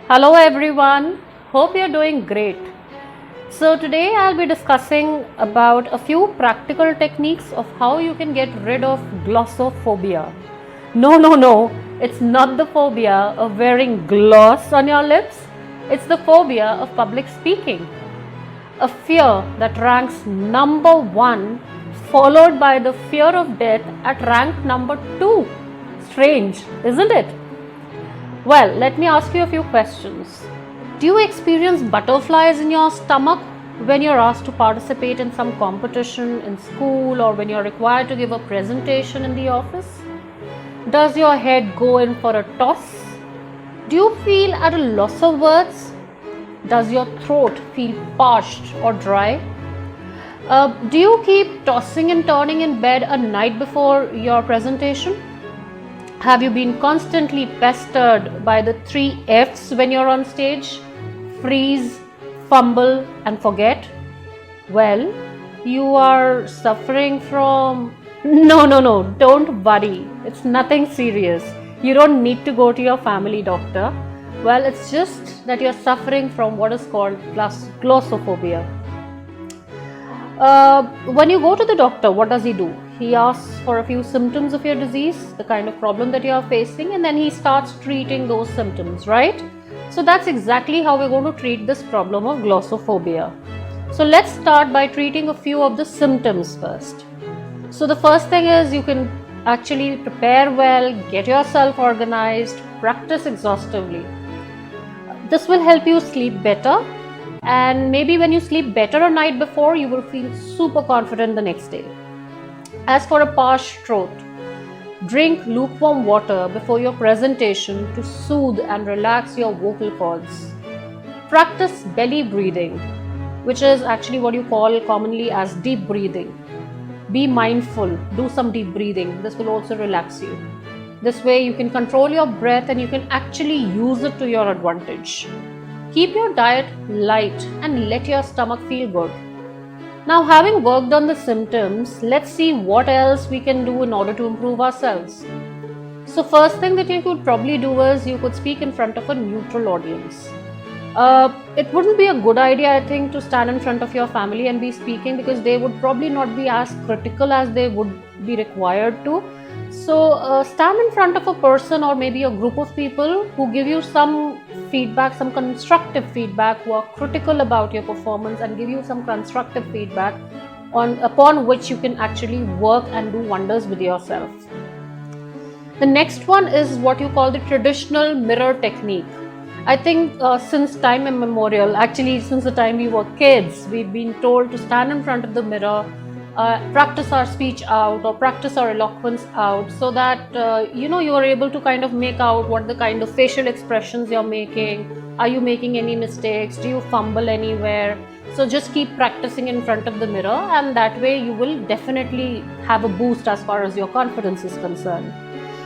Hello everyone, hope you're doing great. So today I'll be discussing about a few practical techniques of how you can get rid of glossophobia. No, it's not the phobia of wearing gloss on your lips, it's the phobia of public speaking. A fear that ranks number 1, followed by the fear of death at rank number 2. Strange, isn't it? Well, let me ask you a few questions. Do you experience butterflies in your stomach when you're asked to participate in some competition in school or when you're required to give a presentation in the office? Does your head go in for a toss? Do you feel at a loss of words? Does your throat feel parched or dry? Do you keep tossing and turning in bed a night before your presentation? Have you been constantly pestered by the 3 F's when you're on stage? Freeze, fumble, and forget? Well, you are suffering from. No, don't worry. It's nothing serious. You don't need to go to your family doctor. Well, it's just that you're suffering from what is called glossophobia. When you go to the doctor, what does he do? He asks for a few symptoms of your disease, the kind of problem that you are facing, and then he starts treating those symptoms, right? So that's exactly how we're going to treat this problem of glossophobia. So let's start by treating a few of the symptoms first. So the first thing is you can actually prepare well, get yourself organized, practice exhaustively. This will help you sleep better, and maybe when you sleep better a night before, you will feel super confident the next day. As for a parched throat, drink lukewarm water before your presentation to soothe and relax your vocal cords. Practice belly breathing, which is actually what you call commonly as deep breathing. Be mindful, do some deep breathing. This will also relax you. This way you can control your breath and you can actually use it to your advantage. Keep your diet light and let your stomach feel good. Now, having worked on the symptoms, let's see what else we can do in order to improve ourselves. So first thing that you could probably do is you could speak in front of a neutral audience. It wouldn't be a good idea, I think, to stand in front of your family and be speaking, because they would probably not be as critical as they would be required to. So stand in front of a person or maybe a group of people who give you some feedback, some constructive feedback, who are critical about your performance and give you some constructive feedback upon which you can actually work and do wonders with yourself. The next one is what you call the traditional mirror technique. I think since time immemorial, actually since the time we were kids, we've been told to stand in front of the mirror, practice our speech out or practice our eloquence out, so that you are able to kind of make out what the kind of facial expressions you're making. Are you making any mistakes? Do you fumble anywhere? So just keep practicing in front of the mirror, and that way you will definitely have a boost as far as your confidence is concerned.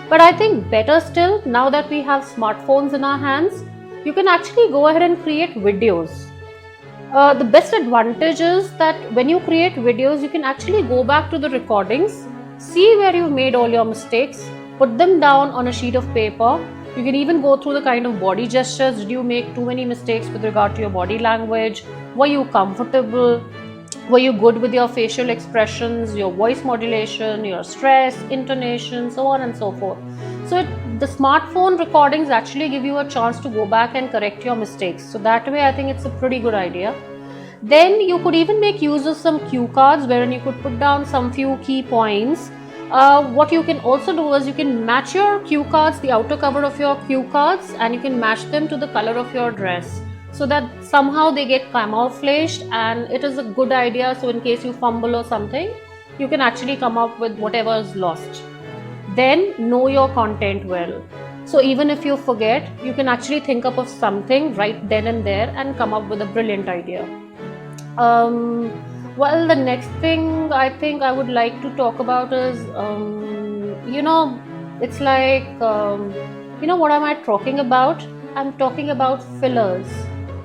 But I think better still, now that we have smartphones in our hands, you can actually go ahead and create videos. The best advantage is that when you create videos, you can actually go back to the recordings, see where you made all your mistakes, put them down on a sheet of paper. You can even go through the kind of body gestures. Did you make too many mistakes with regard to your body language? Were you comfortable? Were you good with your facial expressions, your voice modulation, your stress, intonation, so on and so forth? So the smartphone recordings actually give you a chance to go back and correct your mistakes. So that way I think it's a pretty good idea. Then you could even make use of some cue cards wherein you could put down some few key points. What you can also do is you can match your cue cards, the outer cover of your cue cards, and you can match them to the color of your dress, so that somehow they get camouflaged, and it is a good idea. So in case you fumble or something, you can actually come up with whatever is lost. Then know your content well. So even if you forget, you can actually think up of something right then and there and come up with a brilliant idea. Well, the next thing I think I would like to talk about is, it's like, what am I talking about? I'm talking about fillers,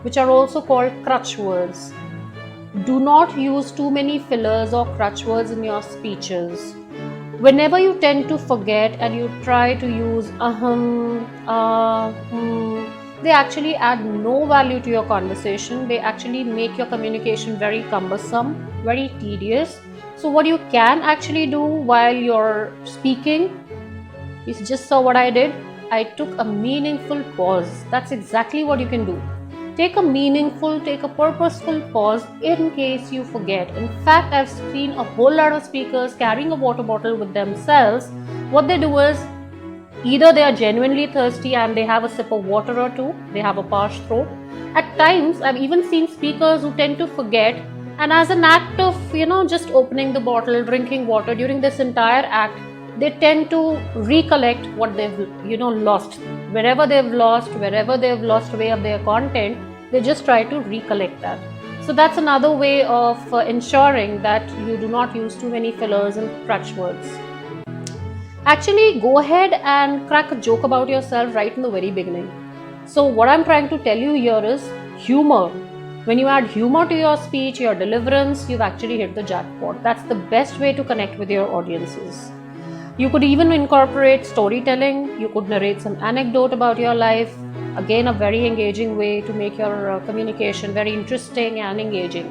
which are also called crutch words. Do not use too many fillers or crutch words in your speeches. Whenever you tend to forget and you try to use they actually add no value to your conversation. They actually make your communication very cumbersome, very tedious. So what you can actually do while you're speaking, you just saw what I did. I took a meaningful pause. That's exactly what you can do. Take a purposeful pause in case you forget. In fact, I've seen a whole lot of speakers carrying a water bottle with themselves. What they do is either they are genuinely thirsty and they have a sip of water or two, they have a parched throat. At times, I've even seen speakers who tend to forget, and as an act of, just opening the bottle, drinking water during this entire act, they tend to recollect what they've, lost. Wherever they've lost way of their content, they just try to recollect that. So that's another way of ensuring that you do not use too many fillers and crutch words. Actually, go ahead and crack a joke about yourself right in the very beginning. So what I'm trying to tell you here is humor. When you add humor to your speech, your deliverance, you've actually hit the jackpot. That's the best way to connect with your audiences. You could even incorporate storytelling. You could narrate some anecdote about your life. Again, a very engaging way to make your communication very interesting and engaging.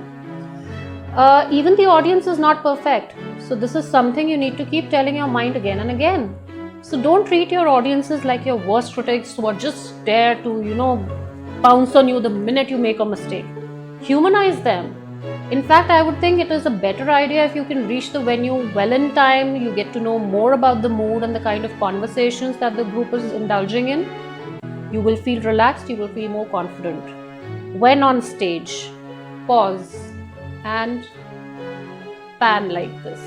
Even the audience is not perfect. So this is something you need to keep telling your mind again and again. So don't treat your audiences like your worst critics who are just there to, pounce on you the minute you make a mistake. Humanize them. In fact, I would think it is a better idea if you can reach the venue well in time. You get to know more about the mood and the kind of conversations that the group is indulging in. You will feel relaxed, you will feel more confident. When on stage, pause and pan like this.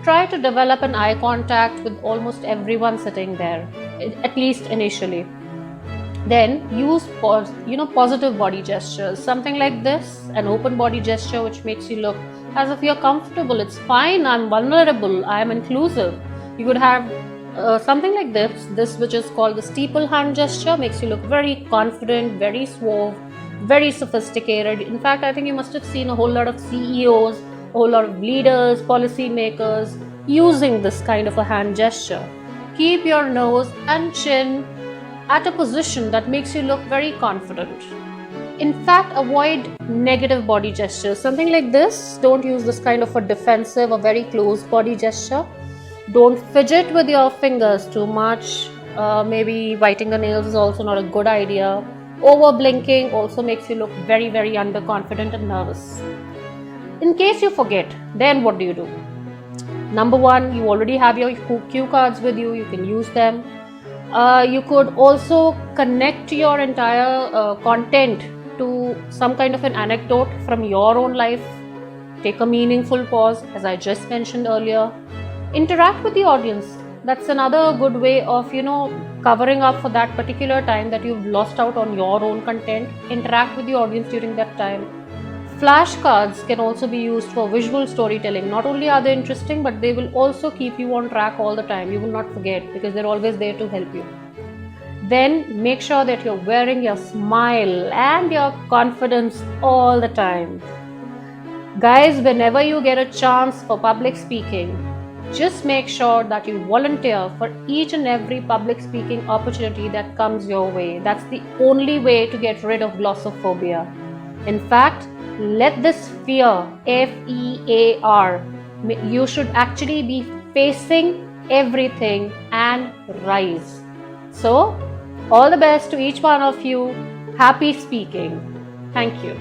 Try to develop an eye contact with almost everyone sitting there, at least initially. Then use positive body gestures, something like this, an open body gesture which makes you look as if you're comfortable. It's fine, I'm vulnerable, I'm inclusive. You could have something like this which is called the steeple hand gesture, makes you look very confident, very suave, very sophisticated. In fact, I think you must have seen a whole lot of CEOs, a whole lot of leaders, policy makers using this kind of a hand gesture. Keep your nose and chin at a position that makes you look very confident. In fact, avoid negative body gestures, something like this. Don't use this kind of a defensive or very close body gesture. Don't fidget with your fingers too much. Maybe biting the nails is also not a good idea. Over blinking also makes you look very, very underconfident and nervous. In case you forget, then what do? Number one, you already have your cue cards with you. You can use them. You could also connect your entire content to some kind of an anecdote from your own life. Take a meaningful pause, as I just mentioned earlier. Interact with the audience. That's another good way of, covering up for that particular time that you've lost out on your own content. Interact with the audience during that time. Flashcards can also be used for visual storytelling. Not only are they interesting, but they will also keep you on track all the time. You will not forget because they're always there to help you. Then make sure that you're wearing your smile and your confidence all the time. Guys, whenever you get a chance for public speaking, just make sure that you volunteer for each and every public speaking opportunity that comes your way. That's the only way to get rid of glossophobia. In fact, let this fear, F-E-A-R, you should actually be facing everything and rise. So, all the best to each one of you. Happy speaking. Thank you.